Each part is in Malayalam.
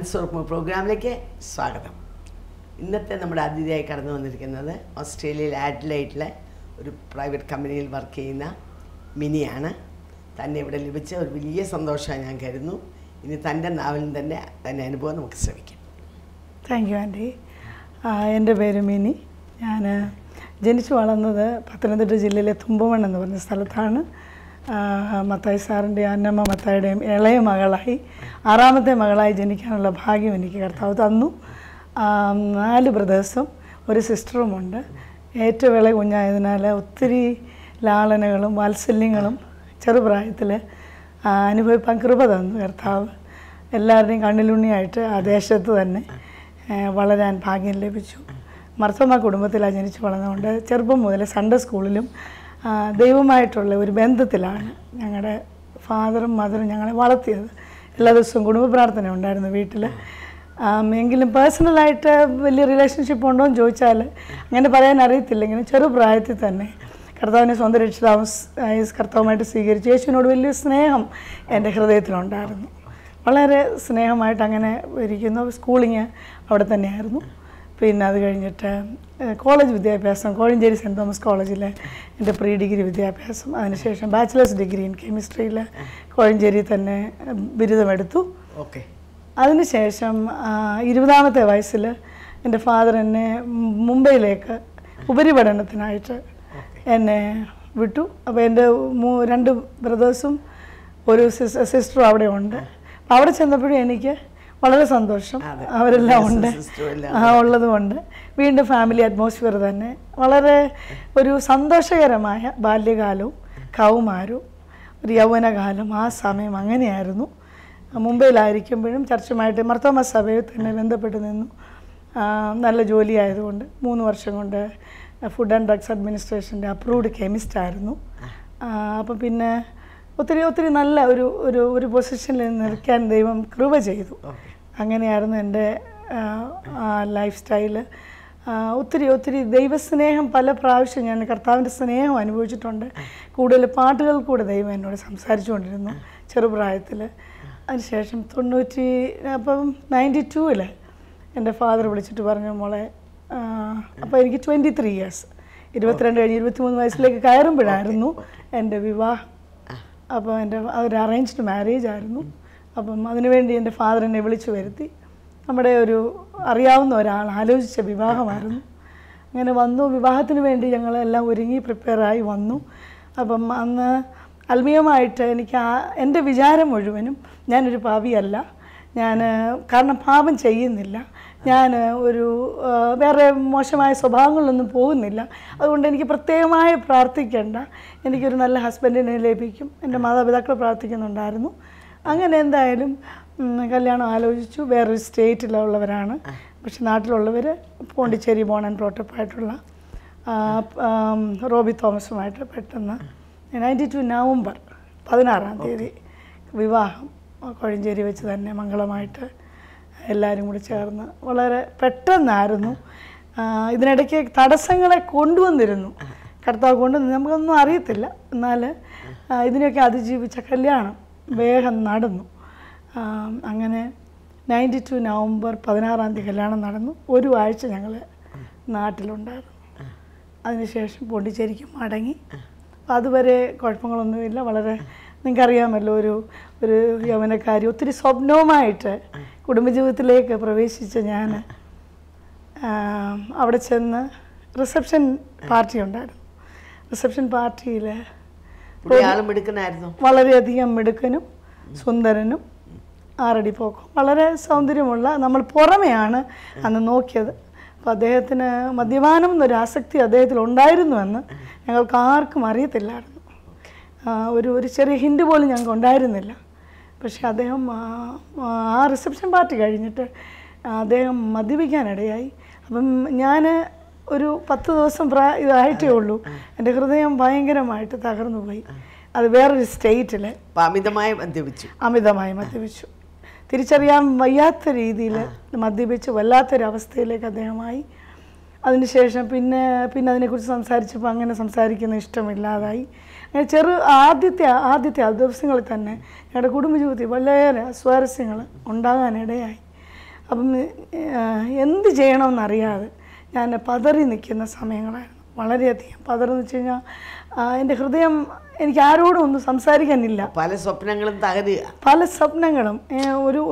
മനസ്സുറപ്പ് പ്രോഗ്രാമിലേക്ക് സ്വാഗതം. ഇന്നത്തെ നമ്മുടെ അതിഥിയായി കടന്നു വന്നിരിക്കുന്നത് ഓസ്ട്രേലിയയിൽ ആഡ്ലൈഡിലെ ഒരു പ്രൈവറ്റ് കമ്പനിയിൽ വർക്ക് ചെയ്യുന്ന മിനിയാണ്. തന്നെ ഇവിടെ ലഭിച്ച ഒരു വലിയ സന്തോഷമാണ് ഞാൻ കരുതുന്നു. ഇനി തൻ്റെ നാവിൽ തന്നെ അനുഭവം നമുക്ക് ശ്രമിക്കാം. Thank you aunty. എൻ്റെ പേര് മിനി. ഞാൻ ജനിച്ചു വളർന്നത് പത്തനംതിട്ട ജില്ലയിലെ തുമ്പമൺ എന്ന് പറഞ്ഞ സ്ഥലത്താണ്. മത്തായി സാറിൻ്റെ അന്നമ്മ മത്തായിയുടെയും ഇളയ മകളായി, ആറാമത്തെ മകളായി ജനിക്കാനുള്ള ഭാഗ്യം എനിക്ക് കർത്താവ് തന്നു. 4 ബ്രദേഴ്സും ഒരു സിസ്റ്ററുമുണ്ട്. ഏറ്റവും ഇളയ കുഞ്ഞായതിനാൽ ഒത്തിരി ലാളനകളും വാത്സല്യങ്ങളും ചെറുപ്രായത്തിൽ അനുഭവിപ്പാൻ കൃപ തന്നു കർത്താവ്. എല്ലാവരുടെയും കണ്ണിലുണ്ണിയായിട്ട് ആ ദേശത്ത് തന്നെ വളരാൻ ഭാഗ്യം ലഭിച്ചു. മർത്തോമ കുടുംബത്തിലാണ് ജനിച്ചു വളർന്നതുകൊണ്ട് ചെറുപ്പം മുതൽ സൺഡേ സ്കൂളിലും ദൈവമായിട്ടുള്ള ഒരു ബന്ധത്തിലാണ് ഞങ്ങളുടെ ഫാദറും മദറും ഞങ്ങളെ വളർത്തിയത്. എല്ലാ ദിവസവും കുടുംബ പ്രാർത്ഥന ഉണ്ടായിരുന്നു വീട്ടിൽ. എങ്കിലും പേഴ്സണലായിട്ട് വലിയ റിലേഷൻഷിപ്പ് ഉണ്ടോ എന്ന് ചോദിച്ചാൽ അങ്ങനെ പറയാൻ അറിയത്തില്ലെങ്കിലും ചെറുപ്രായത്തിൽ തന്നെ കർത്താവിനെ സ്വന്തം രക്ഷിതാവായി കർത്താവുമായിട്ട് സ്വീകരിച്ചു. യേശുവിനോട് വലിയ സ്നേഹം എൻ്റെ ഹൃദയത്തിലുണ്ടായിരുന്നു. വളരെ സ്നേഹമായിട്ട് അങ്ങനെ ഇരിക്കുന്നു. സ്കൂളിങ് അവിടെ തന്നെയായിരുന്നു. പിന്നെ അത് കഴിഞ്ഞിട്ട് കോളേജ് വിദ്യാഭ്യാസം കോഴഞ്ചേരി സെൻറ്റ് തോമസ് കോളേജിൽ എൻ്റെ പ്രീ ഡിഗ്രി വിദ്യാഭ്യാസം, അതിനുശേഷം ബാച്ചിലേഴ്സ് ഡിഗ്രി ഇൻ കെമിസ്ട്രിയിൽ കോഴഞ്ചേരി തന്നെ ബിരുദമെടുത്തു. ഓക്കെ. അതിനുശേഷം 20ാമത്തെ വയസ്സിൽ എൻ്റെ ഫാദർ എന്നെ മുംബൈയിലേക്ക് ഉപരിപഠനത്തിനായിട്ട് എന്നെ വിട്ടു. അപ്പോൾ എൻ്റെ 2 ബ്രദേഴ്സും ഒരു സിസ്റ്ററും അവിടെ ഉണ്ട്. അവിടെ ചെന്നപ്പോഴും എനിക്ക് വളരെ സന്തോഷം, അവരെല്ലാം ഉണ്ട് ഉള്ളതുകൊണ്ട് വീണ്ടും ഫാമിലി അറ്റ്മോസ്ഫിയർ തന്നെ. വളരെ ഒരു സന്തോഷകരമായ ബാല്യകാലവും കൗമാരവും ഒരു യൗവനകാലം ആ സമയം അങ്ങനെയായിരുന്നു. മുംബൈയിലായിരിക്കുമ്പോഴും ചർച്ചുമായിട്ട് മർത്തോമ സഭയിൽ തന്നെ ബന്ധപ്പെട്ട് നിന്നു. നല്ല ജോലി ആയതുകൊണ്ട് 3 വർഷം കൊണ്ട് ഫുഡ് ആൻഡ് ഡ്രഗ്സ് അഡ്മിനിസ്ട്രേഷൻ്റെ അപ്രൂവ്ഡ് കെമിസ്റ്റ് ആയിരുന്നു. അപ്പം പിന്നെ ഒത്തിരി നല്ല ഒരു പൊസിഷനിൽ നിൽക്കാൻ ദൈവം കൃപ ചെയ്തു. അങ്ങനെയായിരുന്നു എൻ്റെ ലൈഫ് സ്റ്റൈല്. ഒത്തിരി ദൈവസ്നേഹം പല പ്രാവശ്യം ഞാൻ കർത്താവിൻ്റെ സ്നേഹം അനുഭവിച്ചിട്ടുണ്ട്. കൂടുതൽ പാട്ടുകൾ കൂടെ ദൈവം എന്നോട് സംസാരിച്ചുകൊണ്ടിരുന്നു ചെറുപ്രായത്തിൽ. അതിനുശേഷം 92 എൻ്റെ ഫാദർ വിളിച്ചിട്ട് പറഞ്ഞു, മോളെ അപ്പോൾ എനിക്ക് 23 ഇയേഴ്സ് 22 കഴിഞ്ഞ് 23 വയസ്സിലേക്ക് കയറുമ്പോഴായിരുന്നു എൻ്റെ വിവാഹം. അപ്പോൾ ഒരു അറേഞ്ച്ഡ് മാരേജ് ആയിരുന്നു. അപ്പം അതിനുവേണ്ടി എൻ്റെ ഫാദർ എന്നെ വിളിച്ചു വരുത്തി. നമ്മുടെ ഒരു അറിയാവുന്ന ഒരാൾ ആലോചിച്ച വിവാഹമായിരുന്നു. അങ്ങനെ വന്നു. വിവാഹത്തിന് വേണ്ടി ഞങ്ങളെല്ലാം ഒരുങ്ങി പ്രിപ്പയറായി വന്നു. അപ്പം അന്ന് ആത്മീയമായിട്ട് എനിക്ക് എൻ്റെ വിചാരം മുഴുവനും ഞാനൊരു പാപിയല്ല, കാരണം പാപം ചെയ്യുന്നില്ല, ഞാൻ വേറെ മോശമായ സ്വഭാവങ്ങളിലൊന്നും പോകുന്നില്ല, അതുകൊണ്ട് എനിക്ക് പ്രത്യേകമായി പ്രാർത്ഥിക്കേണ്ട, എനിക്കൊരു നല്ല ഹസ്ബൻഡിനെ ലഭിക്കും. എൻ്റെ മാതാപിതാക്കൾ പ്രാർത്ഥിക്കുന്നുണ്ടായിരുന്നു. അങ്ങനെ എന്തായാലും കല്യാണം ആലോചിച്ചു. വേറൊരു സ്റ്റേറ്റിലുള്ളവരാണ്, പക്ഷെ നാട്ടിലുള്ളവർ പോണ്ടിച്ചേരി ബോൺ ആൻഡ് ബ്രോട്ടപ്പ് ആയിട്ടുള്ള റോബി തോമസുമായിട്ട് പെട്ടെന്ന് 92 നവംബർ 16 വിവാഹം കോഴഞ്ചേരി വെച്ച് തന്നെ മംഗളമായിട്ട് എല്ലാവരും കൂടി ചേർന്ന് വളരെ പെട്ടെന്നായിരുന്നു. ഇതിനിടയ്ക്ക് തടസ്സങ്ങളെ കൊണ്ടുവന്നിരുന്നു കർത്താവ് കൊണ്ടുവന്ന്, നമുക്കൊന്നും അറിയത്തില്ല. എന്നാൽ ഇതിനെയൊക്കെ അതിജീവിച്ച കല്യാണം വേഗം നടന്നു. അങ്ങനെ 92 നവംബർ 16 കല്യാണം നടന്നു. 1 ആഴ്ച ഞങ്ങൾ നാട്ടിലുണ്ടായിരുന്നു. അതിനുശേഷം പോണ്ടിച്ചേരിക്ക് മടങ്ങി. അതുവരെ കുഴപ്പങ്ങളൊന്നുമില്ല. വളരെ നിങ്ങൾക്കറിയാമല്ലോ, ഒരു യൗവനക്കാരി ഒത്തിരി സ്വപ്നവുമായിട്ട് കുടുംബജീവിതത്തിലേക്ക് പ്രവേശിച്ച ഞാൻ അവിടെ ചെന്ന് റിസപ്ഷൻ പാർട്ടി ഉണ്ടായിരുന്നു. റിസപ്ഷൻ പാർട്ടിയിൽ വളരെയധികം മിടുക്കനും സുന്ദരനും 6 അടി പൊക്കം, വളരെ സൗന്ദര്യമുള്ള, നമ്മൾ പുറമെയാണ് അന്ന് നോക്കിയത്. അപ്പോൾ അദ്ദേഹത്തിന് മദ്യപാനം എന്നൊരു ആസക്തി അദ്ദേഹത്തിൽ ഉണ്ടായിരുന്നുവെന്ന് ഞങ്ങൾക്ക് ആർക്കും അറിയത്തില്ലായിരുന്നു. ഒരു ചെറിയ ഹിൻഡ് പോലും ഞങ്ങൾക്ക് ഉണ്ടായിരുന്നില്ല. പക്ഷേ അദ്ദേഹം ആ റിസപ്ഷൻ പാർട്ടി കഴിഞ്ഞിട്ട് അദ്ദേഹം മദ്യപിക്കാനിടയായി. അപ്പം ഞാൻ ഒരു 10 ദിവസം ഇതായിട്ടേ ഉള്ളൂ. എൻ്റെ ഹൃദയം ഭയങ്കരമായിട്ട് തകർന്നു പോയി. അത് വേറൊരു സ്റ്റേറ്റിൽ അമിതമായി മദ്യപിച്ചു. തിരിച്ചറിയാൻ വയ്യാത്ത രീതിയിൽ മദ്യപിച്ച് വല്ലാത്തൊരവസ്ഥയിലേക്ക് അദ്ദേഹമായി. അതിനുശേഷം പിന്നെ അതിനെക്കുറിച്ച് സംസാരിച്ചപ്പോൾ അങ്ങനെ സംസാരിക്കുന്ന ഇഷ്ടമില്ലാതായി. അങ്ങനെ ആദ്യത്തെ ദിവസങ്ങളിൽ തന്നെ ഞങ്ങളുടെ കുടുംബജീവിതത്തിൽ വളരെ സ്വാരസ്യങ്ങൾ ഉണ്ടാകാനിടയായി. അപ്പം എന്ത് ചെയ്യണമെന്നറിയാതെ ഞാൻ പതറി നിൽക്കുന്ന സമയങ്ങളായിരുന്നു. വളരെയധികം പതറെന്ന് വെച്ച് കഴിഞ്ഞാൽ എൻ്റെ ഹൃദയം എനിക്ക് ആരോടും ഒന്നും സംസാരിക്കാനില്ല. പല സ്വപ്നങ്ങളും തകരുക, പല സ്വപ്നങ്ങളും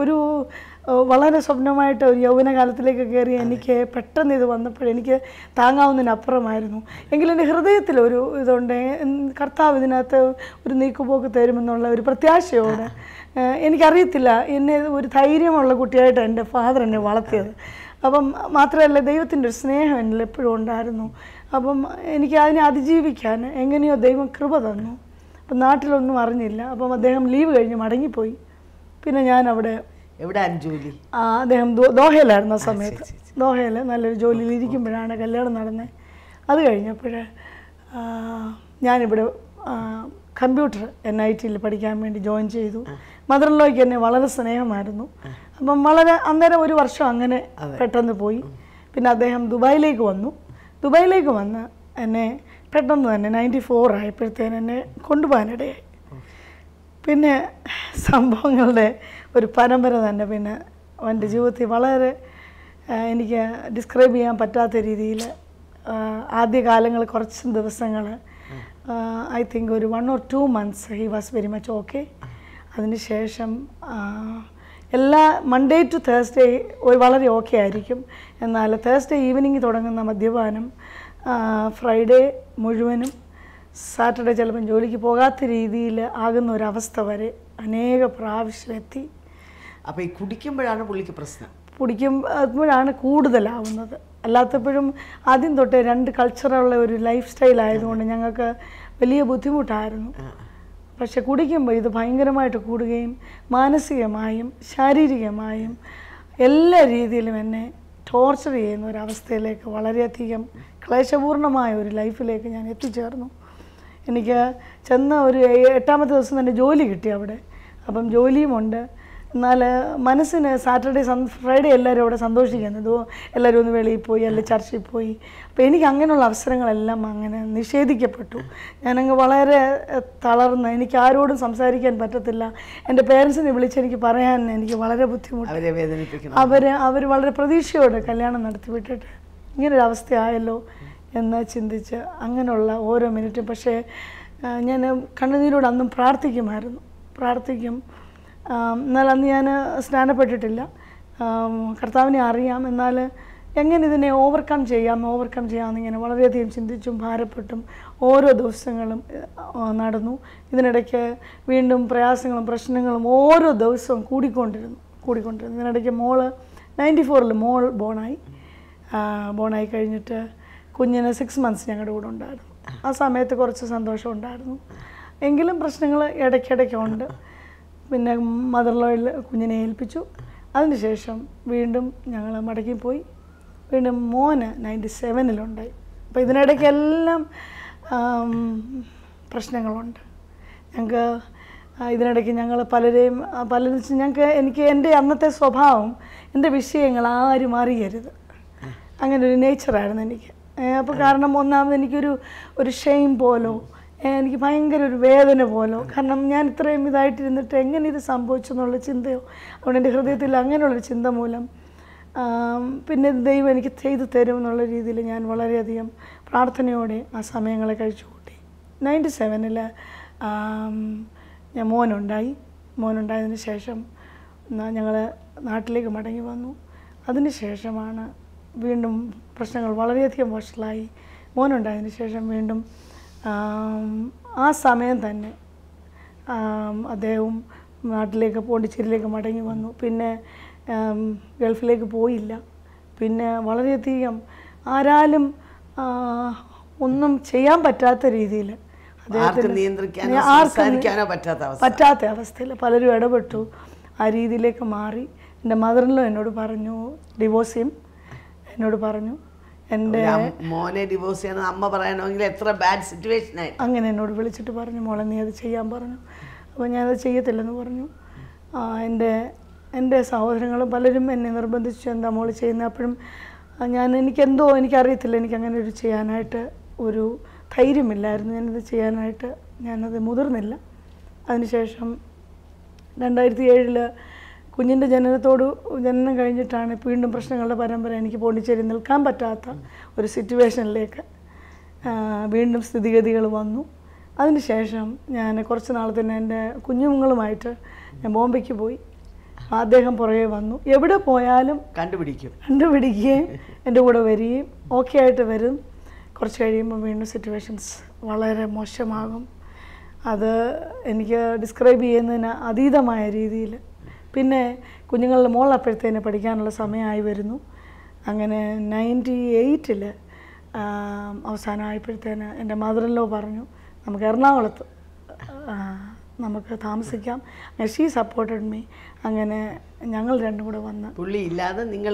ഒരു വളരെ സ്വപ്നമായിട്ട് ഒരു യൗവനകാലത്തിലേക്ക് കയറി എനിക്ക് പെട്ടെന്ന് ഇത് വന്നപ്പോഴെനിക്ക് താങ്ങാവുന്നതിനപ്പുറമായിരുന്നു. എങ്കിലും എൻ്റെ ഹൃദയത്തിൽ ഒരു ഇതുണ്ട്, കർത്താവ് ഇതിനകത്ത് ഒരു നീക്കുപോക്ക് തരുമെന്നുള്ള ഒരു പ്രത്യാശയോടെ. എനിക്കറിയത്തില്ല, എന്നെ ഒരു ധൈര്യമുള്ള കുട്ടിയായിട്ട് എൻ്റെ ഫാദർ എന്നെ വളർത്തിയത്. അപ്പം മാത്രമല്ല ദൈവത്തിൻ്റെ ഒരു സ്നേഹം എന്നിൽ എപ്പോഴും ഉണ്ടായിരുന്നു. അപ്പം എനിക്ക് അതിനെ അതിജീവിക്കാൻ എങ്ങനെയോ ദൈവം കൃപ തന്നു. അപ്പം നാട്ടിലൊന്നും അറിഞ്ഞില്ല. അപ്പം അദ്ദേഹം ലീവ് കഴിഞ്ഞ് മടങ്ങിപ്പോയി. പിന്നെ ഞാൻ അവിടെ എവിടെയാണ് ജോലി? അദ്ദേഹം ദോഹയിലായിരുന്നു ആ സമയത്ത്. ദോഹയിൽ നല്ലൊരു ജോലിയിൽ ഇരിക്കുമ്പോഴാണ് കല്യാണം നടന്നത്. അത് കഴിഞ്ഞപ്പോൾ ഞാനിവിടെ കമ്പ്യൂട്ടർ NITയിൽ പഠിക്കാൻ വേണ്ടി ജോയിൻ ചെയ്തു. മദർ ഇൻ ലോയ്ക്ക് എന്നെ വളരെ സ്നേഹമായിരുന്നു. അപ്പം വളരെ അന്നേരം ഒരു വർഷം അങ്ങനെ പെട്ടെന്ന് പോയി. പിന്നെ അദ്ദേഹം ദുബായിലേക്ക് വന്നു. ദുബായിലേക്ക് വന്ന് എന്നെ പെട്ടെന്ന് തന്നെ 94 ആയപ്പോഴത്തേന് എന്നെ കൊണ്ടുപോകാനിടയായി. പിന്നെ സംഭവങ്ങളുടെ ഒരു പരമ്പര തന്നെ. പിന്നെ എൻ്റെ ജീവിതത്തിൽ വളരെ എനിക്ക് ഡിസ്ക്രൈബ് ചെയ്യാൻ പറ്റാത്ത രീതിയിൽ ആദ്യകാലങ്ങൾ കുറച്ച് ദിവസങ്ങൾ, ഐ തിങ്ക് ഒരു 1 or 2 months he was very much okay. അതിനുശേഷം എല്ലാ മൺഡേ ടു തേഴ്സ്ഡേ വളരെ ഓക്കെ ആയിരിക്കും. എന്നാൽ തേഴ്സ്ഡേ ഈവനിങ് തുടങ്ങുന്ന മദ്യപാനം ഫ്രൈഡേ മുഴുവനും, സാറ്റർഡേ ചിലപ്പം ജോലിക്ക് പോകാത്ത രീതിയിൽ ആകുന്ന ഒരവസ്ഥ വരെ അനേക പ്രാവശ്യം എത്തി. അപ്പോൾ ഈ കുടിക്കുമ്പോഴാണ് പുള്ളിക്ക് പ്രശ്നം? കുടിക്കുമ്പോഴാണ് കൂടുതലാവുന്നത്. അല്ലാത്തപ്പോഴും ആദ്യം തൊട്ടേ 2 കൾച്ചറുള്ള ഒരു ലൈഫ് സ്റ്റൈൽ ആയതുകൊണ്ട് ഞങ്ങൾക്ക് വലിയ ബുദ്ധിമുട്ടായിരുന്നു. പക്ഷെ കുടിക്കുമ്പോൾ ഇത് ഭയങ്കരമായിട്ട് കൂടുകയും മാനസികമായും ശാരീരികമായും എല്ലാ രീതിയിലും എന്നെ ടോർച്ചർ ചെയ്യുന്ന ഒരവസ്ഥയിലേക്ക്, വളരെയധികം ക്ലേശപൂർണമായ ഒരു ലൈഫിലേക്ക് ഞാൻ എത്തിച്ചേർന്നു. എനിക്ക് ചെന്ന ഒരു 8ാമത്തെ ദിവസം തന്നെ ജോലി കിട്ടി അവിടെ. അപ്പം ജോലിയുമുണ്ട്. എന്നാൽ മനസ്സിന് സാറ്റർഡേ ഫ്രൈഡേ എല്ലാവരും അവിടെ സന്തോഷിക്കുന്നത്, എല്ലാവരും ഒന്ന് വെളിയിൽ പോയി അല്ലെങ്കിൽ ചർച്ചിൽ പോയി. അപ്പോൾ എനിക്ക് അങ്ങനെയുള്ള അവസരങ്ങളെല്ലാം അങ്ങനെ നിഷേധിക്കപ്പെട്ടു. ഞാനങ്ങ് വളരെ തളർന്ന്, എനിക്ക് ആരോടും സംസാരിക്കാൻ പറ്റത്തില്ല. എൻ്റെ പേരൻസിനെ വിളിച്ചെനിക്ക് പറയാൻ എനിക്ക് വളരെ ബുദ്ധിമുട്ട്. അവർ വളരെ പ്രതീക്ഷയോടെ കല്യാണം നടത്തി വിട്ടിട്ട് ഇങ്ങനൊരവസ്ഥയായല്ലോ എന്ന് ചിന്തിച്ച് അങ്ങനെയുള്ള ഓരോ മിനിറ്റും. പക്ഷേ ഞാൻ കണ്ണുനീരോട് അന്നും പ്രാർത്ഥിക്കും. എന്നാൽ അന്ന് ഞാൻ സ്നാനപ്പെട്ടിട്ടില്ല. കർത്താവിനെ അറിയാം, എന്നാൽ എങ്ങനെ ഇതിനെ ഓവർകം ചെയ്യാമെന്നിങ്ങനെ വളരെയധികം ചിന്തിച്ചും ഭാരപ്പെട്ടും ഓരോ ദിവസങ്ങളും നടന്നു. ഇതിനിടയ്ക്ക് വീണ്ടും പ്രയാസങ്ങളും പ്രശ്നങ്ങളും ഓരോ ദിവസവും കൂടിക്കൊണ്ടിരുന്നു. ഇതിനിടയ്ക്ക് 94 മോൾ ബോണായി കഴിഞ്ഞിട്ട് കുഞ്ഞിന് 6 months ഞങ്ങളുടെ കൂടെ ഉണ്ടായിരുന്നു. ആ സമയത്ത് കുറച്ച് സന്തോഷം ഉണ്ടായിരുന്നു. എങ്കിലും പ്രശ്നങ്ങൾ ഇടയ്ക്കിടയ്ക്കുണ്ട്. പിന്നെ മദർ ലോയിൽ കുഞ്ഞിനെ ഏൽപ്പിച്ചു. അതിനുശേഷം വീണ്ടും ഞങ്ങൾ മടങ്ങിപ്പോയി. വീണ്ടും മോന് 97-ലുണ്ടായി. അപ്പോൾ ഇതിനിടയ്ക്കെല്ലാം പ്രശ്നങ്ങളുണ്ട് ഞങ്ങൾക്ക്. ഇതിനിടയ്ക്ക് ഞങ്ങൾ പലരും എനിക്ക് എൻ്റെ അന്നത്തെ സ്വഭാവം, എൻ്റെ വിഷയങ്ങൾ ആരും അറിയരുത്, അങ്ങനെ ഒരു നേച്ചറായിരുന്നു എനിക്ക്. അപ്പോൾ കാരണം ഒന്നാമത് എനിക്കൊരു ഷെയിം പോലോ, എനിക്ക് ഭയങ്കര ഒരു വേദന പോലോ, കാരണം ഞാൻ ഇത്രയും ഇതായിട്ടിരുന്നിട്ട് എങ്ങനെ ഇത് സംഭവിച്ചു എന്നുള്ള ചിന്തയോ, അതുകൊണ്ട് എൻ്റെ ഹൃദയത്തിൽ അങ്ങനെയുള്ളൊരു ചിന്ത മൂലം പിന്നെ ദൈവം എനിക്ക് ചെയ്തു തരും എന്നുള്ള രീതിയിൽ ഞാൻ വളരെയധികം പ്രാർത്ഥനയോടെ ആ സമയങ്ങളെ കഴിച്ചു കൂട്ടി. 97-ൽ ഞാൻ മോനുണ്ടായതിന് ശേഷം ഞങ്ങൾ നാട്ടിലേക്ക് മടങ്ങി വന്നു. അതിന് ശേഷമാണ് വീണ്ടും പ്രശ്നങ്ങൾ വളരെയധികം വഷളായി. മോനുണ്ടായതിന് ശേഷം വീണ്ടും ആ സമയം തന്നെ അദ്ദേഹവും നാട്ടിലേക്ക് പോണ്ടിച്ചേരിയിലേക്ക് മടങ്ങി വന്നു. പിന്നെ ഗൾഫിലേക്ക് പോയില്ല. പിന്നെ വളരെയധികം ആരാലും ഒന്നും ചെയ്യാൻ പറ്റാത്ത രീതിയിൽ പറ്റാത്ത അവസ്ഥയിൽ പലരും ഇടപെട്ടു. ആ രീതിയിലേക്ക് മാറി. എൻ്റെ മദറിലോ എന്നോട് പറഞ്ഞു ഡിവോഴ്സ് ചെയ്യും എന്നോട് പറഞ്ഞു. എൻ്റെ മോനെ ഡിവോഴ്സ് ചെയ്യണം അമ്മ പറയണമെങ്കിൽ എത്ര ബാഡ് സിറ്റുവേഷൻ ആയി അങ്ങനെ എന്നോട് വിളിച്ചിട്ട് പറഞ്ഞു, മോളെ നീ അത് ചെയ്യാൻ പറഞ്ഞു. അപ്പോൾ ഞാനത് ചെയ്യത്തില്ലെന്ന് പറഞ്ഞു. എൻ്റെ സഹോദരങ്ങളും പലരും എന്നെ നിർബന്ധിച്ചു, എന്താ മോൾ ചെയ്യുന്നത്. അപ്പോഴും എനിക്കറിയത്തില്ല, എനിക്കങ്ങനെ ഒരു ചെയ്യാനായിട്ട് ഒരു ധൈര്യമില്ലായിരുന്നു. ഞാനത് ചെയ്യാനായിട്ട് ഞാനത് മുതിർന്നില്ല. അതിനുശേഷം 2007 കുഞ്ഞിൻ്റെ ജനനം കഴിഞ്ഞിട്ടാണ് വീണ്ടും പ്രശ്നങ്ങളുടെ പരമ്പര. എനിക്ക് പോണ്ടിച്ചേരി നിൽക്കാൻ പറ്റാത്ത ഒരു സിറ്റുവേഷനിലേക്ക് വീണ്ടും സ്ഥിതിഗതികൾ വന്നു. അതിനുശേഷം ഞാൻ കുറച്ച് നാൾ തന്നെ എൻ്റെ കുഞ്ഞുങ്ങളുമായിട്ട് ഞാൻ ബോംബെക്ക് പോയി. അദ്ദേഹം പുറകെ വന്നു. എവിടെ പോയാലും കണ്ടുപിടിക്കുകയും എൻ്റെ കൂടെ വരികയും ഓക്കെ ആയിട്ട് വരും. കുറച്ച് കഴിയുമ്പോൾ വീണ്ടും സിറ്റുവേഷൻസ് വളരെ മോശമാകും. അത് എനിക്ക് ഡിസ്ക്രൈബ് ചെയ്യുന്നതിന് അതീതമായ രീതിയിൽ. പിന്നെ കുഞ്ഞുങ്ങളുടെ മോളപ്പോഴത്തേന് പഠിക്കാനുള്ള സമയമായി വരുന്നു. അങ്ങനെ 98 അവസാനമായപ്പോഴത്തേന് എൻ്റെ മദറിൻലോ പറഞ്ഞു നമുക്ക് എറണാകുളത്ത് നമുക്ക് താമസിക്കാം. She supported me. അങ്ങനെ ഞങ്ങൾ രണ്ടും കൂടെ വന്ന്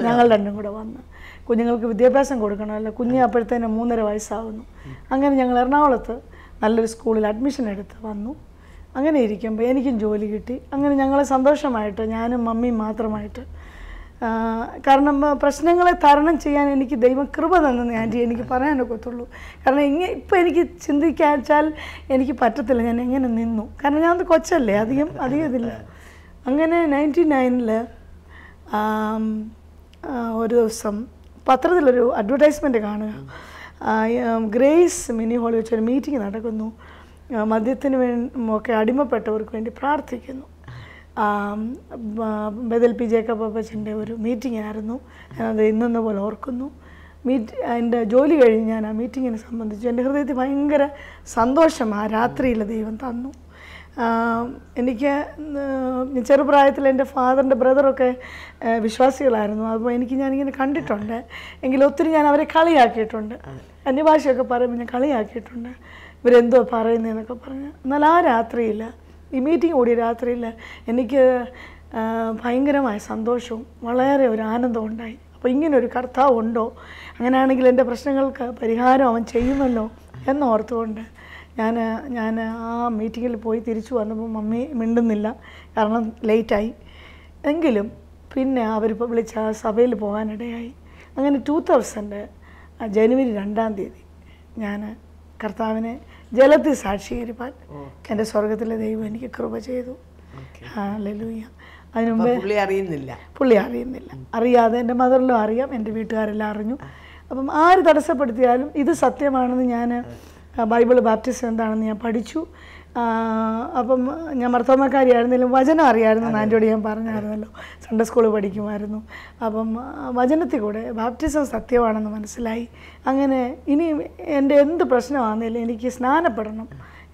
ഞങ്ങൾ രണ്ടും കൂടെ വന്ന് കുഞ്ഞുങ്ങൾക്ക് വിദ്യാഭ്യാസം കൊടുക്കണമല്ലോ. കുഞ്ഞ് അപ്പോഴത്തേന് 3.5 വയസ്സാവുന്നു. അങ്ങനെ ഞങ്ങൾ എറണാകുളത്ത് നല്ലൊരു സ്കൂളിൽ അഡ്മിഷൻ എടുത്ത് വന്നു. അങ്ങനെ ഇരിക്കുമ്പോൾ എനിക്കും ജോലി കിട്ടി. അങ്ങനെ ഞങ്ങൾ സന്തോഷമായിട്ട് ഞാനും മമ്മിയും മാത്രമായിട്ട്, കാരണം പ്രശ്നങ്ങളെ തരണം ചെയ്യാൻ എനിക്ക് ദൈവം കൃപ തന്നെന്ന് ആൻറ്റി എനിക്ക് പറയാനൊക്കത്തുള്ളൂ. കാരണം ഇപ്പം എനിക്ക് ചിന്തിക്കാച്ചാൽ എനിക്ക് പറ്റത്തില്ല ഞാൻ എങ്ങനെ നിന്നു. കാരണം ഞാൻ അത് കൊച്ചല്ലേ, അധികം ഇതില്ല. അങ്ങനെ 99 ഒരു ദിവസം പത്രത്തിലൊരു അഡ്വർടൈസ്മെൻറ്റ് കാണുക, ഗ്രേസ് മിനി ഹാളിൽ വെച്ചൊരു മീറ്റിംഗ് നടക്കുന്നു. മദ്യത്തിന് ഒക്കെ അടിമപ്പെട്ടവർക്ക് വേണ്ടി പ്രാർത്ഥിക്കുന്നു. ബദൽ പി ജേക്കബ് അപ്പച്ചൻ്റെ ഒരു മീറ്റിംഗ് ആയിരുന്നു. ഞാനത് ഇന്നെന്ന പോലെ ഓർക്കുന്നു. എൻ്റെ ജോലി കഴിഞ്ഞ് ഞാൻ ആ മീറ്റിങ്ങിനെ സംബന്ധിച്ചു എൻ്റെ ഹൃദയത്തിൽ ഭയങ്കര സന്തോഷം ആ രാത്രിയിൽ ദൈവം തന്നു. എനിക്ക് ചെറുപ്രായത്തിൽ എൻ്റെ ഫാദറിൻ്റെ ബ്രദറൊക്കെ വിശ്വാസികളായിരുന്നു. അപ്പോൾ ഞാനിങ്ങനെ കണ്ടിട്ടുണ്ട്. എങ്കിലും ഒത്തിരി ഞാൻ അവരെ കളിയാക്കിയിട്ടുണ്ട്. അന്യഭാഷയൊക്കെ പറയുമ്പോൾ ഞാൻ കളിയാക്കിയിട്ടുണ്ട്. ഇവരെന്തോ പറയുന്നതെന്നൊക്കെ പറഞ്ഞ്. എന്നാൽ ആ രാത്രിയിൽ, ഈ മീറ്റിംഗ് കൂടിയ രാത്രിയിൽ എനിക്ക് ഭയങ്കരമായ സന്തോഷവും വളരെ ഒരു ആനന്ദം ഉണ്ടായി. അപ്പോൾ ഇങ്ങനൊരു കർത്താവ് ഉണ്ടോ, അങ്ങനെയാണെങ്കിൽ എൻ്റെ പ്രശ്നങ്ങൾക്ക് പരിഹാരം അവൻ ചെയ്യുമല്ലോ എന്നോർത്തുകൊണ്ട് ഞാൻ ആ മീറ്റിങ്ങിൽ പോയി തിരിച്ചു വന്നപ്പോൾ മമ്മി മിണ്ടുന്നില്ല, കാരണം ലേറ്റായി. എങ്കിലും പിന്നെ അവരിപ്പോൾ വിളിച്ച സഭയിൽ പോകാനിടയായി. അങ്ങനെ 2000 ജനുവരി 2-ാം തീയതി ഞാൻ കർത്താവിനെ ജലത്തിൽ സാക്ഷീകരിപ്പാൻ എൻ്റെ സ്വർഗത്തിലെ ദൈവം എനിക്ക് കൃപ ചെയ്തു. ഹല്ലേലൂയ. അതിന് മുമ്പേ പുള്ളി അറിയുന്നില്ല. അറിയാതെ എൻ്റെ മദറിലും അറിയാം, എൻ്റെ വീട്ടുകാരെല്ലാം അറിഞ്ഞു. അപ്പം ആര് തടസ്സപ്പെടുത്തിയാലും ഇത് സത്യമാണെന്ന് ഞാൻ ബൈബിൾ ബാപ്റ്റിസം എന്താണെന്ന് ഞാൻ പഠിച്ചു. അപ്പം ഞാൻ മർത്തോമക്കാരിയായിരുന്നെങ്കിലും വചനം അറിയാമായിരുന്നു. ആൻറ്റിയോട് ഞാൻ പറഞ്ഞായിരുന്നല്ലോ, സൺഡേ സ്കൂളിൽ പഠിക്കുമായിരുന്നു. അപ്പം വചനത്തിൽ കൂടെ ബാപ്റ്റിസം സത്യമാണെന്ന് മനസ്സിലായി. അങ്ങനെ ഇനി എൻ്റെ എന്ത് പ്രശ്നമാണെങ്കിലും എനിക്ക് സ്നാനപ്പെടണം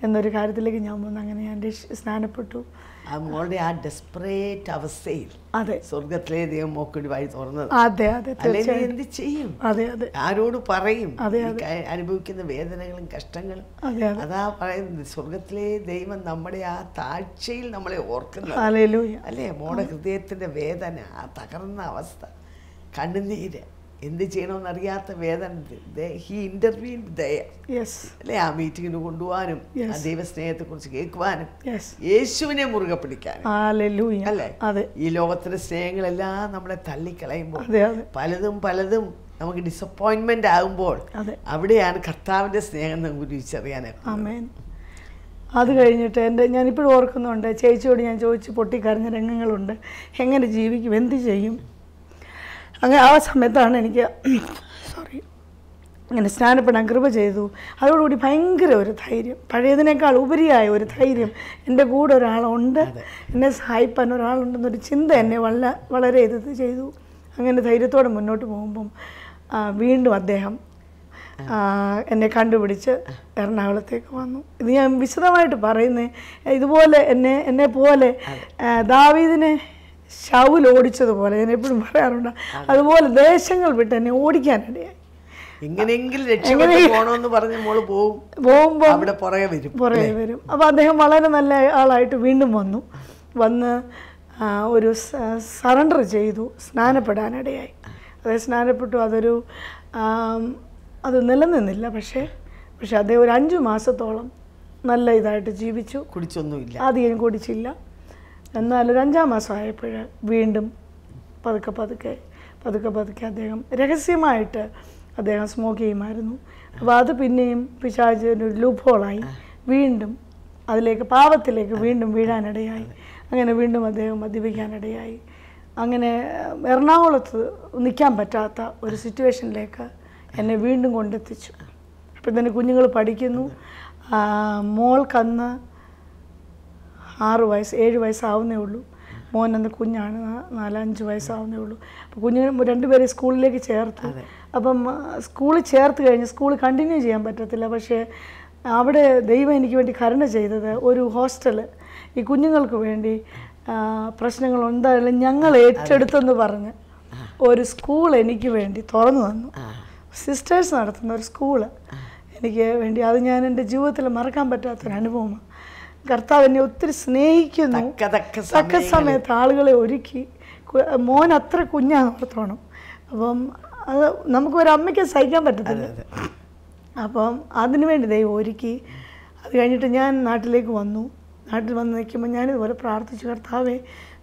എന്നൊരു കാര്യത്തിലേക്ക് ഞാൻ വന്നു. അങ്ങനെ ഞാൻ സ്നാനപ്പെട്ടു. മോളുടെ ആ ഡെസ്പറേറ്റ് അവസ്ഥയിൽ അതെ സ്വർഗത്തിലെ ദൈവം മോക്കൊരു വഴി തുറന്നത്. അതെ അതെ എന്ത് ചെയ്യും? അതെ അതെ ആരോട് പറയും? അനുഭവിക്കുന്ന വേദനകളും കഷ്ടങ്ങളും. അതാ പറയുന്നത്, സ്വർഗത്തിലെ ദൈവം നമ്മുടെ ആ താഴ്ചയിൽ നമ്മളെ ഓർക്കുന്നത്. അല്ലേ? മോളുടെ ഹൃദയത്തിന്റെ വേദന, ആ തകർന്ന അവസ്ഥ, കണ്ണുനീര്, എന്ത് ചെയ്യണമെന്നറിയാത്ത വേദന, ഹി ഇന്റർവ്യൂ അല്ലേ? ആ മീറ്റിങ്ങിന് കൊണ്ടുപോകാനും ആ ദൈവസ്നേഹത്തെക്കുറിച്ച് കേൾക്കുവാനും യേശുവിനെ മുറുകെ പിടിക്കാനും. അല്ലേ? ഈ ലോകത്തിലെ സ്നേഹങ്ങളെല്ലാം നമ്മളെ തള്ളിക്കളയുമ്പോൾ പലതും നമുക്ക് ഡിസപ്പോയിൻമെന്റ് ആകുമ്പോൾ അവിടെയാണ് കർത്താവിന്റെ സ്നേഹം നമുക്ക് തിരിച്ചറിയാനായിട്ട്. അത് കഴിഞ്ഞിട്ട് ഞാനിപ്പോഴും ഓർക്കുന്നുണ്ട്, ചേച്ചിയോട് ഞാൻ ചോദിച്ച് പൊട്ടിക്കരഞ്ഞ രംഗങ്ങളുണ്ട്. എങ്ങനെ ജീവിക്കും, എന്ത് ചെയ്യും? അങ്ങനെ ആ സമയത്താണ് എനിക്ക് അങ്ങനെ സ്നാനപ്പെടാൻ കൃപ ചെയ്തു. അതോടുകൂടി ഭയങ്കര ഒരു ധൈര്യം, പഴയതിനേക്കാൾ ഉപരിയായ ഒരു ധൈര്യം, എൻ്റെ കൂടെ ഒരാളുണ്ട്, എന്നെ സഹായിപ്പാൻ ഒരാളുണ്ടെന്നൊരു ചിന്ത എന്നെ വളരെ ഇത് ചെയ്തു. അങ്ങനെ ധൈര്യത്തോടെ മുന്നോട്ട് പോകുമ്പം വീണ്ടും അദ്ദേഹം എന്നെ കണ്ടുപിടിച്ച് എറണാകുളത്തേക്ക് വന്നു. ഇത് ഞാൻ വിശദമായിട്ട് പറയുന്നത്, ഇതുപോലെ എന്നെ പോലെ ദാവീദിനെ ശൗൽ ഓടിച്ചതുപോലെ, ഞാൻ എപ്പോഴും പറയാറുണ്ട്, അതുപോലെ ദേശങ്ങൾ വിട്ട് എന്നെ ഓടിക്കാനിടയായി. പോകുമ്പോൾ പുറകെ വരും. അപ്പോൾ അദ്ദേഹം വളരെ നല്ല ആളായിട്ട് വീണ്ടും വന്ന് ഒരു സറണ്ടർ ചെയ്തു, സ്നാനപ്പെടാനിടയായി. അദ്ദേഹം സ്നാനപ്പെട്ടു. അത് നിലനിന്നില്ല. പക്ഷേ അദ്ദേഹം ഒരു 5 മാസത്തോളം നല്ല ഇതായിട്ട് ജീവിച്ചു. അധികം കുടിച്ചില്ല. എന്നാൽ ഒരു 5-ാം മാസം ആയപ്പോൾ വീണ്ടും പതുക്കെ അദ്ദേഹം രഹസ്യമായിട്ട് അദ്ദേഹം സ്മോക്ക് ചെയ്യുമായിരുന്നു. അപ്പോൾ അത് പിന്നെയും പിശാചിൻ്റെ ഒരു ലൂപ്ഹോളായി വീണ്ടും പാപത്തിലേക്ക് വീണ്ടും വീഴാനിടയായി. അങ്ങനെ വീണ്ടും അദ്ദേഹം മദ്യപിക്കാനിടയായി. അങ്ങനെ എറണാകുളത്ത് നിൽക്കാൻ പറ്റാത്ത ഒരു സിറ്റുവേഷനിലേക്ക് എന്നെ വീണ്ടും കൊണ്ടെത്തിച്ചു. അപ്പം തന്നെ കുഞ്ഞുങ്ങൾ പഠിക്കുന്നു. മോൾക്കന്ന് 7 വയസ്സാവുന്നേ ഉള്ളൂ. മോൻ അന്ന് കുഞ്ഞാണ്, 4-5 വയസ്സാവുന്നേ ഉള്ളൂ. അപ്പോൾ കുഞ്ഞിന് രണ്ടുപേരെ സ്കൂളിലേക്ക് ചേർത്തു. അപ്പം സ്കൂളിൽ ചേർത്ത് കഴിഞ്ഞ് സ്കൂൾ കണ്ടിന്യൂ ചെയ്യാൻ പറ്റത്തില്ല. പക്ഷേ അവിടെ ദൈവം എനിക്ക് വേണ്ടി കരുണ ചെയ്തത് ഒരു ഹോസ്റ്റൽ ഈ കുഞ്ഞുങ്ങൾക്ക് വേണ്ടി പ്രശ്നങ്ങൾ എന്തായാലും ഞങ്ങൾ ഏറ്റെടുത്തെന്ന് പറഞ്ഞ് ഒരു സ്കൂൾ എനിക്ക് വേണ്ടി തുറന്നു തന്നു. സിസ്റ്റേഴ്സ് നടത്തുന്ന ഒരു സ്കൂള് എനിക്ക് വേണ്ടി. അത് ഞാൻ എൻ്റെ ജീവിതത്തിൽ മറക്കാൻ പറ്റാത്തൊരു അനുഭവമാണ്. കർത്താവ് എന്നെ ഒത്തിരി സ്നേഹിക്കുന്നു. തക്ക സമയത്ത് ആളുകളെ ഒരുക്കി. മോൻ അത്ര കുഞ്ഞാണ് ഓർത്തോണം. അപ്പം അത് നമുക്ക് ഒരു അമ്മയ്ക്ക് സഹിക്കാൻ പറ്റത്തില്ല. അപ്പം അതിനുവേണ്ടി ദൈവം ഒരുക്കി. അത് കഴിഞ്ഞിട്ട് ഞാൻ നാട്ടിലേക്ക് വന്നു. നാട്ടിൽ വന്ന് നിൽക്കുമ്പോൾ ഞാനിതുപോലെ പ്രാർത്ഥിച്ചു, കർത്താവേ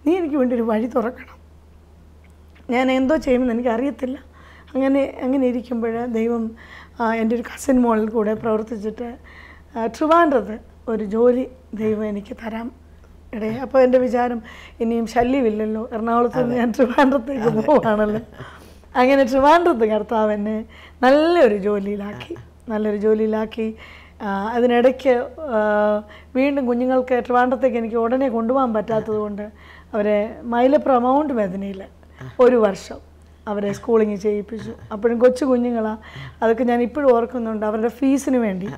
നീ എനിക്ക് വേണ്ടി ഒരു വഴി തുറക്കണം. ഞാൻ എന്തോ ചെയ്യുമെന്ന് എനിക്കറിയത്തില്ല. അങ്ങനെ ഇരിക്കുമ്പോൾ ദൈവം എൻ്റെ ഒരു കസിൻ മോളിൽ കൂടെ പ്രവർത്തിച്ചിട്ട് ട്രിവാൻഡ്രത്ത് ഒരു ജോലി ദൈവം എനിക്ക് തരാൻ ഇടയായി. അപ്പോൾ എൻ്റെ വിചാരം ഇനിയും ശല്യമില്ലല്ലോ, എറണാകുളത്ത് നിന്ന് ഞാൻ ട്രിവാൻഡ്രത്തേക്ക് പോവുകയാണല്ലോ. അങ്ങനെ ട്രിവാൻഡ്രത്ത് കർത്താവ് എന്നെ നല്ലൊരു ജോലിയിലാക്കി. അതിനിടയ്ക്ക് വീണ്ടും കുഞ്ഞുങ്ങൾക്ക് ട്രിവാൻഡ്രത്തേക്ക് എനിക്ക് ഉടനെ കൊണ്ടുപോകാൻ പറ്റാത്തത് കൊണ്ട് അവരെ മൈലപ്ര മൗണ്ട് വേദനയിൽ 1 വർഷം അവരെ സ്കൂളിങ് ചെയ്യിപ്പിച്ചു. അപ്പോഴും കൊച്ചു കുഞ്ഞുങ്ങളാണ്. അതൊക്കെ ഞാൻ ഇപ്പോഴും ഓർക്കുന്നുണ്ട്, അവരുടെ ഫീസിന് വേണ്ടി.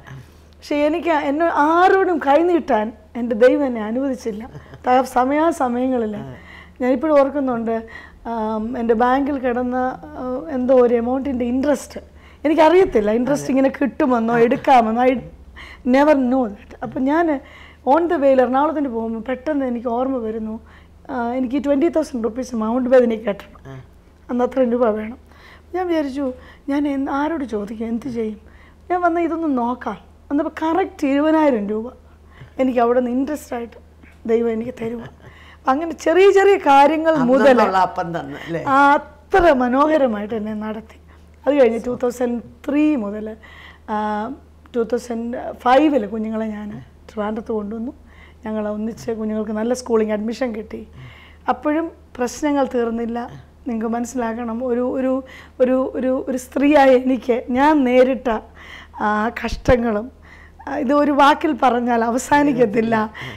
പക്ഷേ എന്നെ ആരോടും കൈനീട്ടാൻ എൻ്റെ ദൈവം എന്നെ അനുവദിച്ചില്ല. സമയാസമയങ്ങളിൽ ഞാനിപ്പോഴും ഓർക്കുന്നുണ്ട്, എൻ്റെ ബാങ്കിൽ കിടന്ന എന്തോ ഒരു എമൗണ്ടിൻ്റെ ഇൻട്രസ്റ്റ് എനിക്കറിയത്തില്ല. ഇൻട്രസ്റ്റ് ഇങ്ങനെ കിട്ടുമെന്നോ എടുക്കാമെന്നോ, ഐ നെവർ നോ ദാറ്റ്. അപ്പം ഞാൻ ഓൺ ദ വേയിൽ എറണാകുളത്തിന് പോകുമ്പോൾ പെട്ടെന്ന് എനിക്ക് ഓർമ്മ വരുന്നു, എനിക്ക് 20,000 റുപ്പീസ് മൗണ്ട് വേദനയ്ക്ക് കെട്ടണം, അന്ന് അത്രയും രൂപ വേണം. ഞാൻ വിചാരിച്ചു ഞാൻ ആരോട് ചോദിക്കും, എന്ത് ചെയ്യും? ഞാൻ വന്ന് ഇതൊന്ന് നോക്കാം. അന്നപ്പോൾ കറക്റ്റ് 20,000 രൂപ എനിക്ക് അവിടെ നിന്ന് ഇൻട്രസ്റ്റ് ആയിട്ട് ദൈവം എനിക്ക് തരുക. അങ്ങനെ ചെറിയ ചെറിയ കാര്യങ്ങൾ മുതൽ അത്ര മനോഹരമായിട്ട് എന്നെ നടത്തി. അത് കഴിഞ്ഞ് 2003 മുതൽ 2005 കുഞ്ഞുങ്ങളെ ഞാൻ ട്രിവാൻഡ്രത്ത് കൊണ്ടുവന്നു. ഞങ്ങൾ ഒന്നിച്ച് കുഞ്ഞുങ്ങൾക്ക് നല്ല സ്കൂളിങ് അഡ്മിഷൻ കിട്ടി. അപ്പോഴും പ്രശ്നങ്ങൾ തീർന്നില്ല. നിങ്ങൾക്ക് മനസ്സിലാക്കണം, ഒരു ഒരു ഒരു ഒരു ഒരു സ്ത്രീയായ എനിക്ക് ഞാൻ നേരിട്ട കഷ്ടങ്ങളും ഇത് ഒരു വാക്കിൽ പറഞ്ഞാൽ അവസാനിക്കത്തില്ല.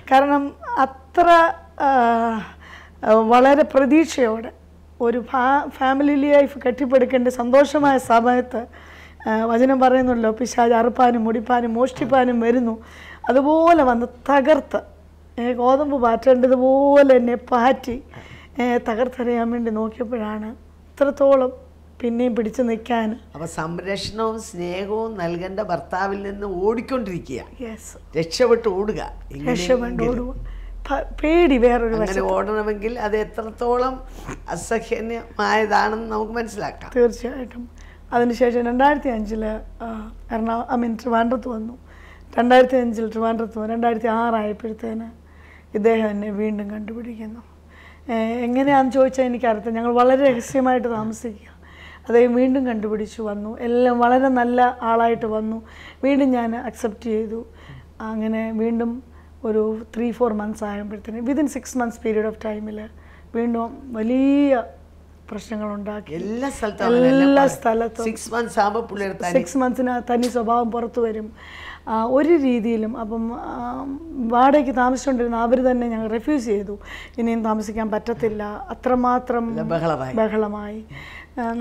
കാരണം അത്ര വളരെ പ്രതീക്ഷയോടെ ഒരു ഫാമിലി ലൈഫ് കെട്ടിപ്പടുക്കേണ്ട സന്തോഷമായ സമയത്ത് വചനം പറയുന്നല്ലോ, പിശാച് അറുപ്പാനും മുടിപ്പാനും മോഷ്ടിപ്പാനും വരുന്നു. അതുപോലെ വന്ന് തകർത്ത് ഗോതമ്പ് പാറ്റേണ്ടതുപോലെ എന്നെ പാറ്റി തകർത്തെറിയാൻ വേണ്ടി നോക്കിയപ്പോഴാണ് ഇത്രത്തോളം പിന്നെയും പിടിച്ചു നിൽക്കാൻ. അപ്പോൾ സംരക്ഷണവും സ്നേഹവും നൽകേണ്ട ഭർത്താവിൽ നിന്ന് ഓടിക്കൊണ്ടിരിക്കുക, രക്ഷപ്പെട്ട് ഓടുക. പേടി വേറൊരു അങ്ങനെ ഓടണമെങ്കിൽ അത് എത്രത്തോളം അസഹ്യമായതാണെന്ന് നമുക്ക് മനസ്സിലാക്കാം. തീർച്ചയായിട്ടും. അതിനുശേഷം 2005 ട്രിവാൻഡ്രത്ത് വന്നു. 2005 ട്രിവാൻഡ്രത്ത് വന്നു. 2006 ആയപ്പോഴത്തേന് ഇദ്ദേഹം എന്നെ വീണ്ടും കണ്ടുപിടിക്കുന്നു. എങ്ങനെയാണെന്ന് ചോദിച്ചാൽ എനിക്കറിയാം. ഞങ്ങൾ വളരെ രഹസ്യമായിട്ട് താമസിക്കുക. അദ്ദേഹം വീണ്ടും കണ്ടുപിടിച്ചു വന്നു. എല്ലാം വളരെ നല്ല ആളായിട്ട് വന്നു. വീണ്ടും ഞാൻ അക്സെപ്റ്റ് ചെയ്തു. അങ്ങനെ വീണ്ടും ഒരു 3-4 മന്ത്സ് ആയപ്പോഴത്തേന് വിതിൻ 6 months പീരീഡ് ഓഫ് ടൈമിൽ വീണ്ടും വലിയ പ്രശ്നങ്ങളുണ്ടാക്കി. എല്ലാ സ്ഥലത്തും 6 മന്ത്സിന് തനി സ്വഭാവം പുറത്തു വരും. ഒരു രീതിയിലും. അപ്പം വാടകയ്ക്ക് താമസിച്ചുകൊണ്ടിരുന്ന അവർ തന്നെ ഞങ്ങൾ റിഫ്യൂസ് ചെയ്തു. ഇനിയും താമസിക്കാൻ പറ്റത്തില്ല. അത്രമാത്രം ബഹളമായി.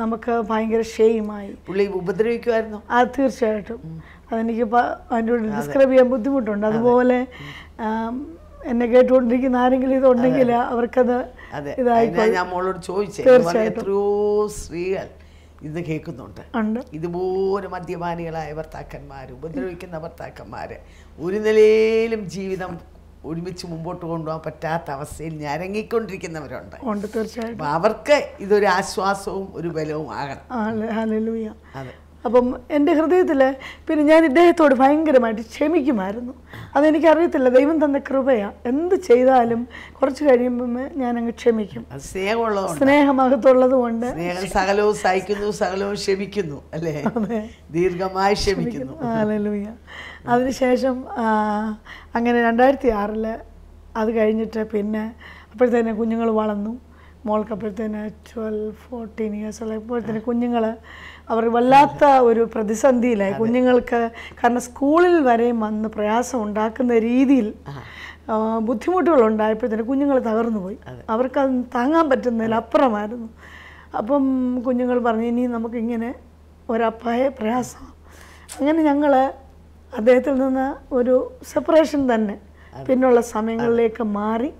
നമുക്ക് ഭയങ്കര ഷെയിമായി. ഉപദ്രവിക്കുമായിരുന്നു. തീർച്ചയായിട്ടും. അതെനിക്ക് അതിനോട് ഡിസ്ക്രൈബ് ചെയ്യാൻ ബുദ്ധിമുട്ടുണ്ട്. അതുപോലെ എന്നെ കേട്ടുകൊണ്ടിരിക്കുന്ന ആരെങ്കിലും ഇതുണ്ടെങ്കിൽ അവർക്കത് എത്രയോ സ്ത്രീകൾ ഇത് കേൾക്കുന്നുണ്ട്. ഇതുപോലെ മദ്യപാനികളായ ഭർത്താക്കന്മാർ, ഉപദ്രവിക്കുന്ന ഭർത്താക്കന്മാർ, ഒരു നിലയിലും ജീവിതം ഒരുമിച്ച് മുമ്പോട്ട് കൊണ്ടുപോകാൻ പറ്റാത്ത അവസ്ഥയിൽ ഞരങ്ങിക്കൊണ്ടിരിക്കുന്നവരുണ്ട്. തീർച്ചയായിട്ടും. അവർക്ക് ഇതൊരു ആശ്വാസവും ഒരു ബലവും ആകണം. അതെ. അപ്പം എൻ്റെ ഹൃദയത്തിൽ പിന്നെ ഞാൻ ഇദ്ദേഹത്തോട് ഭയങ്കരമായിട്ട് ക്ഷമിക്കുമായിരുന്നു. അതെനിക്കറിയത്തില്ല, ദൈവം തന്ന കൃപയാണ്. എന്ത് ചെയ്താലും കുറച്ച് കഴിയുമ്പം ഞാൻ അങ്ങ് ക്ഷമിക്കും. സ്നേഹമകത്തുള്ളത് കൊണ്ട് സകലവും സഹിക്കുന്നു, സകലവും ക്ഷമിക്കുന്നു, അല്ലേ? ദീർഘമായി ക്ഷമിക്കുന്നു. ഹല്ലേലൂയ. അതിനുശേഷം അങ്ങനെ 2006 അത് കഴിഞ്ഞിട്ട് പിന്നെ അപ്പോഴത്തേനെ കുഞ്ഞുങ്ങൾ വളർന്നു. മോൾക്കപ്പോഴത്തേന് 12-14 ഇയേഴ്സുള്ള ഇപ്പോഴത്തേന് കുഞ്ഞുങ്ങൾ അവർ വല്ലാത്ത ഒരു പ്രതിസന്ധിയിലായി. കുഞ്ഞുങ്ങൾക്ക് കാരണം സ്കൂളിൽ വരെയും വന്ന് പ്രയാസം ഉണ്ടാക്കുന്ന രീതിയിൽ ബുദ്ധിമുട്ടുകൾ ഉണ്ടായപ്പോഴത്തേന് കുഞ്ഞുങ്ങൾ തകർന്നു പോയി. അവർക്കത് താങ്ങാൻ പറ്റുന്നതിലപ്പുറമായിരുന്നു. അപ്പം കുഞ്ഞുങ്ങൾ പറഞ്ഞു ഇനി നമുക്കിങ്ങനെ ഒരപ്പായ പ്രയാസം. അങ്ങനെ ഞങ്ങൾ അദ്ദേഹത്തിൽ നിന്ന് ഒരു സെപ്പറേഷൻ തന്നെ പിന്നുള്ള സമയങ്ങളിലേക്ക് മാറി.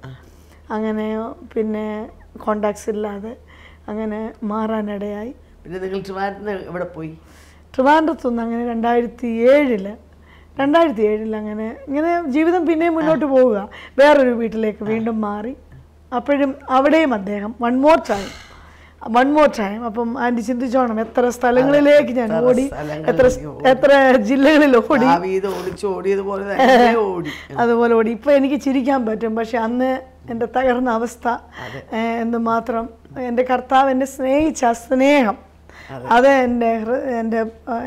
അങ്ങനെ പിന്നെ കോണ്ടാക്ട്സ് ഇല്ലാതെ അങ്ങനെ മാറാനിടയായി. പിന്നെ നിങ്ങൾ ട്രിവാൻഡ്രത്ത് എവിടെ പോയി? ട്രിവാൻഡ്രത്തുനിന്ന് അങ്ങനെ 2007 അങ്ങനെ ഇങ്ങനെ ജീവിതം പിന്നെയും മുന്നോട്ട് പോവുക. വേറൊരു വീട്ടിലേക്ക് വീണ്ടും മാറി. അപ്പോഴും അവിടെയും അദ്ദേഹം വൺ മോർ ടൈം. അപ്പം ആൻറ്റി ചിന്തിച്ചോണം എത്ര സ്ഥലങ്ങളിലേക്ക് ഞാൻ ഓടി, എത്ര ജില്ലകളിൽ ഓടി, അതുപോലെ ഓടി. ഇപ്പം എനിക്ക് ചിരിക്കാൻ പറ്റും, പക്ഷെ അന്ന് എൻ്റെ തകർന്ന അവസ്ഥ എന്ന് മാത്രം. എൻ്റെ കർത്താവ് എന്നെ സ്നേഹിച്ച സ്നേഹം, അത്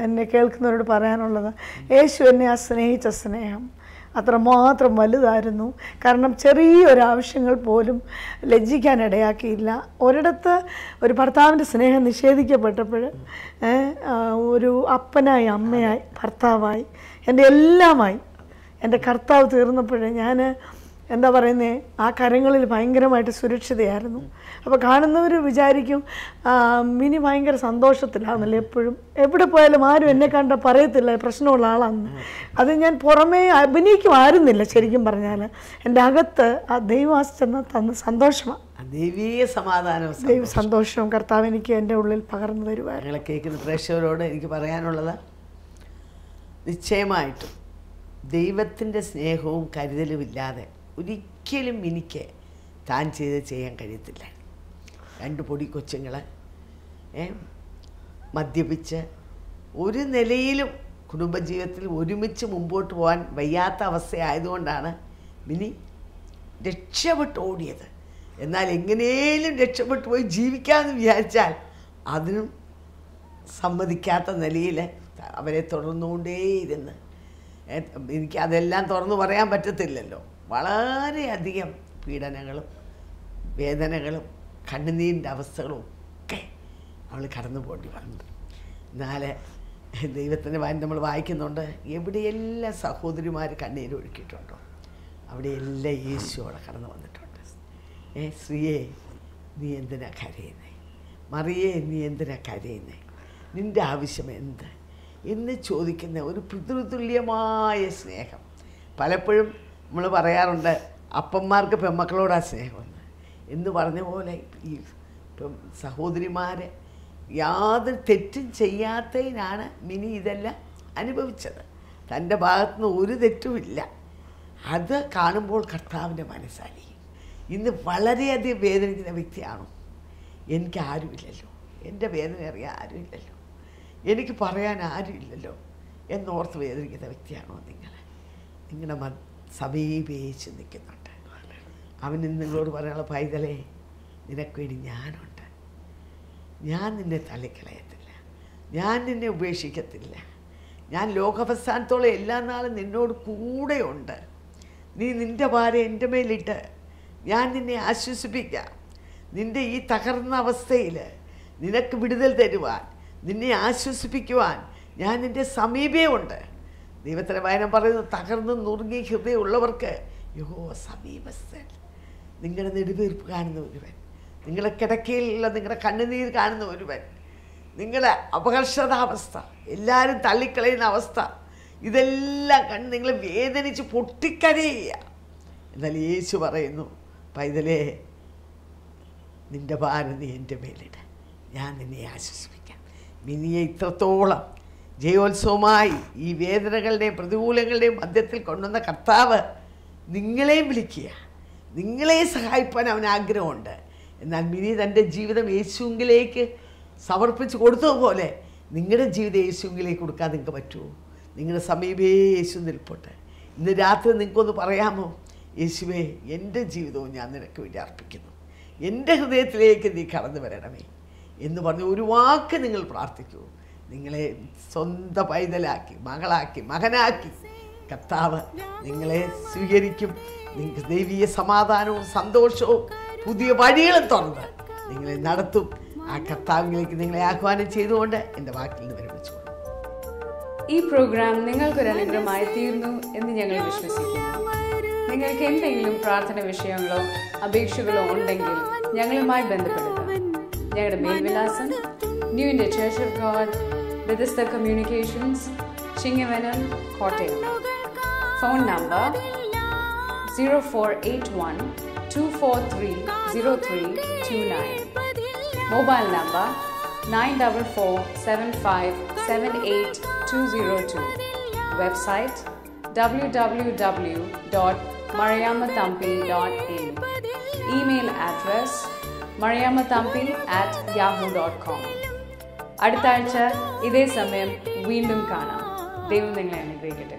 എന്നെ കേൾക്കുന്നവരോട് പറയാനുള്ളത്. യേശു എന്നെ ആ സ്നേഹിച്ച സ്നേഹം അത്രമാത്രം വലുതായിരുന്നു. കാരണം ചെറിയൊരാവശ്യങ്ങൾ പോലും ലജ്ജിക്കാനിടയാക്കിയില്ല. ഒരിടത്ത് ഒരു ഭർത്താവിൻ്റെ സ്നേഹം നിഷേധിക്കപ്പെട്ടപ്പോൾ ഒരു അപ്പനായി, അമ്മയായി, ഭർത്താവായി, എൻ്റെ എല്ലാമായി എൻ്റെ കർത്താവ് തീർന്നപ്പോൾ ഞാൻ എന്താ പറയുന്നത്, ആ കരങ്ങളിൽ ഭയങ്കരമായിട്ട് സുരക്ഷിതയായിരുന്നു. അപ്പോൾ കാണുന്നവർ വിചാരിക്കും മിനി ഭയങ്കര സന്തോഷത്തിലാണെന്നല്ലേ എപ്പോഴും. എവിടെ പോയാലും ആരും എന്നെ കണ്ട പറയത്തില്ല പ്രശ്നമുള്ള ആളാണെന്ന്. അത് ഞാൻ പുറമേ അഭിനയിക്കുമായിരുന്നില്ല. ശരിക്കും പറഞ്ഞാൽ എൻ്റെ അകത്ത് ആ ദൈവാശ്ചെന്ന തന്ന സന്തോഷമാണ്, ദൈവീയ സമാധാനവും സന്തോഷവും കർത്താവ് എനിക്ക് എൻ്റെ ഉള്ളിൽ പകർന്നു തരുവായിരുന്നു. ഞങ്ങളെ കേൾക്കുന്ന പ്രേക്ഷകരോട് എനിക്ക് പറയാനുള്ളത്, നിശ്ചയമായിട്ടും ദൈവത്തിൻ്റെ സ്നേഹവും കരുതലുമില്ലാതെ ഒരിക്കലും എനിക്ക് താൻ ചെയ്യാൻ കഴിയത്തില്ല. 2 പൊടി കൊച്ചുങ്ങൾ മദ്യപിച്ച് ഒരു നിലയിലും കുടുംബജീവിതത്തിൽ ഒരുമിച്ച് മുമ്പോട്ട് പോകാൻ വയ്യാത്ത അവസ്ഥയായതുകൊണ്ടാണ് മിനി രക്ഷപ്പെട്ട് ഓടിയത്. എന്നാൽ എങ്ങനെയും രക്ഷപ്പെട്ടു പോയി ജീവിക്കാമെന്ന് വിചാരിച്ചാൽ അതിനും സമ്മതിക്കാത്ത നിലയിൽ അവരെ തുടർന്നുകൊണ്ടേയിരുന്ന്, എനിക്ക് അതെല്ലാം തുറന്നു പറയാൻ പറ്റത്തില്ലല്ലോ, വളരെയധികം പീഡനങ്ങളും വേദനകളും കണ്ണുനീരിൻ്റെ അവസ്ഥകളും ഒക്കെ അവൾ കടന്നു പോകേണ്ടി വന്നു. എന്നാൽ ദൈവത്തിൻ്റെ വായന നമ്മൾ വായിക്കുന്നുണ്ട്, എവിടെയെല്ലാം സഹോദരിമാർ കണ്ണീരൊഴുക്കിയിട്ടുണ്ടോ അവിടെയെല്ലാം യേശു അവിടെ കടന്നു വന്നിട്ടുണ്ട്. സ്ത്രീയെ നീ എന്തിനാ കരയുന്നേ, മറിയേ നീ എന്തിനാ കരയുന്നേ, നിൻ്റെ ആവശ്യം എന്ത് എന്ന് ചോദിക്കുന്ന ഒരു പിതൃതുല്യമായ സ്നേഹം. പലപ്പോഴും നമ്മൾ പറയാറുണ്ട് അപ്പന്മാർക്ക് പെമ്മക്കളോടാ സ്നേഹമെന്ന്. എന്ന് പറഞ്ഞ പോലെ ഈ സഹോദരിമാർ യാതൊരു തെറ്റും ചെയ്യാത്തതിനാണ് മിനി ഇതെല്ലാം അനുഭവിച്ചത്. തൻ്റെ ഭാഗത്തുനിന്ന് ഒരു തെറ്റുമില്ല. അത് കാണുമ്പോൾ കർത്താവിൻ്റെ മനസ്സാലി. ഇന്ന് വളരെയധികം വേദനിക്കുന്ന വ്യക്തിയാണോ? എനിക്ക് ആരുമില്ലല്ലോ, എൻ്റെ വേദന അറിയാൻ ആരുമില്ലല്ലോ, എനിക്ക് പറയാൻ ആരുമില്ലല്ലോ എന്നോർത്ത് വേദനിക്കുന്ന വ്യക്തിയാണോ നിങ്ങൾ? നിങ്ങളുടെ സമീപിച്ച് നിൽക്കുന്നുണ്ട്. അവന് നിങ്ങളോട് പറയാനുള്ള പൈതലേ, നിനക്ക് വേണ്ടി ഞാനുണ്ട്. ഞാൻ നിന്നെ തള്ളിക്കളയത്തില്ല, ഞാൻ നിന്നെ ഉപേക്ഷിക്കത്തില്ല. ഞാൻ ലോകാവസാനത്തോളം എല്ലാ നാളും നിന്നോട് കൂടെയുണ്ട്. നീ നിൻ്റെ ഭാരം എൻ്റെ മേലിട്ട് ഞാൻ നിന്നെ ആശ്വസിപ്പിക്കാം. നിൻ്റെ ഈ തകർന്ന അവസ്ഥയിൽ നിനക്ക് വിടുതൽ തരുവാൻ, നിന്നെ ആശ്വസിപ്പിക്കുവാൻ ഞാൻ നിൻ്റെ സമീപമുണ്ട്. ദൈവത്തിൻ്റെ വചനം പറയുന്നു, തകർന്ന് നുറുങ്ങി ഹൃദയമുള്ളവർക്ക് യഹോവ സമീപസ്ഥൻ. നിങ്ങളുടെ നെടുവീർപ്പ് കാണുന്ന ഒരുവൻ, നിങ്ങളുടെ കിടക്കയിലുള്ള നിങ്ങളുടെ കണ്ണുനീർ കാണുന്ന ഒരുവൻ, നിങ്ങളുടെ അപകർഷതാവസ്ഥ, എല്ലാവരും തള്ളിക്കളയുന്ന അവസ്ഥ, ഇതെല്ലാം കണ്ട് നിങ്ങൾ വേദനിച്ച് പൊട്ടിക്കരയുക. എന്നാൽ യേശു പറയുന്നു, പൈതലേ നിൻ്റെ ഭാരം നീ എൻ്റെ മേലിട്, ഞാൻ നിന്നെ ആശ്വസിപ്പിക്കാം. മിനിയെ ഇത്രത്തോളം ജയോത്സവമായി ഈ വേദനകളുടെയും പ്രതികൂലങ്ങളുടെയും മധ്യത്തിൽ കൊണ്ടുവന്ന കർത്താവ് നിങ്ങളെയും വിളിക്കുക, നിങ്ങളെ സഹായിപ്പാൻ അവന് ആഗ്രഹമുണ്ട്. എന്നാൽ മിനി തൻ്റെ ജീവിതം യേശുവിലേക്ക് സമർപ്പിച്ച് കൊടുത്തതുപോലെ നിങ്ങളുടെ ജീവിതം യേശുവിലേക്ക് കൊടുക്കാൻ നിങ്ങൾക്ക് പറ്റുമോ? നിങ്ങളുടെ സമീപേ യേശു നിൽപ്പുണ്ട്. ഇന്ന് രാത്രി നിങ്ങൾക്കൊന്ന് പറയാമോ, യേശുവേ എൻ്റെ ജീവിതവും ഞാൻ നിനക്ക് വേണ്ടി അർപ്പിക്കുന്നു, എൻ്റെ ഹൃദയത്തിലേക്ക് നീ കടന്നു വരണമേ എന്ന് പറഞ്ഞ് ഒരു വാക്ക് നിങ്ങൾ പ്രാർത്ഥിക്കൂ. നിങ്ങളെ സ്വന്തം പൈതലാക്കി, മകളാക്കി, മകനാക്കി കർത്താവ് നിങ്ങളെ സ്വീകരിക്കും. നിങ്ങൾക്ക് ദൈവീയ സമാധാനവും സന്തോഷവും പുതിയ വഴികളും തുറന്ന് നിങ്ങളെ നടത്തും. ആ കർത്താവിലേക്ക് നിങ്ങളെ ആഹ്വാനം ചെയ്തുകൊണ്ട് എൻ്റെ വാക്കിൽ നിന്ന് വിരമിച്ചു. ഈ പ്രോഗ്രാം നിങ്ങൾക്കൊരു അനുഗ്രഹമായി തീർന്നു എന്ന് ഞങ്ങൾ വിശ്വസിക്കുന്നു. നിങ്ങൾക്ക് എന്തെങ്കിലും പ്രാർത്ഥന വിഷയങ്ങളോ അപേക്ഷകളോ ഉണ്ടെങ്കിൽ ഞങ്ങളുമായി ബന്ധപ്പെടുക. ഞങ്ങളുടെ മേൽവിലാസം new India church of God, Bethesda communications, Chingavanam, Kottayam. Phone number 0481-243-0329. Mobile number 9447578202. Website www.mariamathampi.in. Email address mariamathampi@yahoo.com. അടുത്ത ആഴ്ച ഇതേ സമയം വീണ്ടും കാണാം. ദൈവം നിങ്ങളെ അനുഗ്രഹിക്കട്ടെ.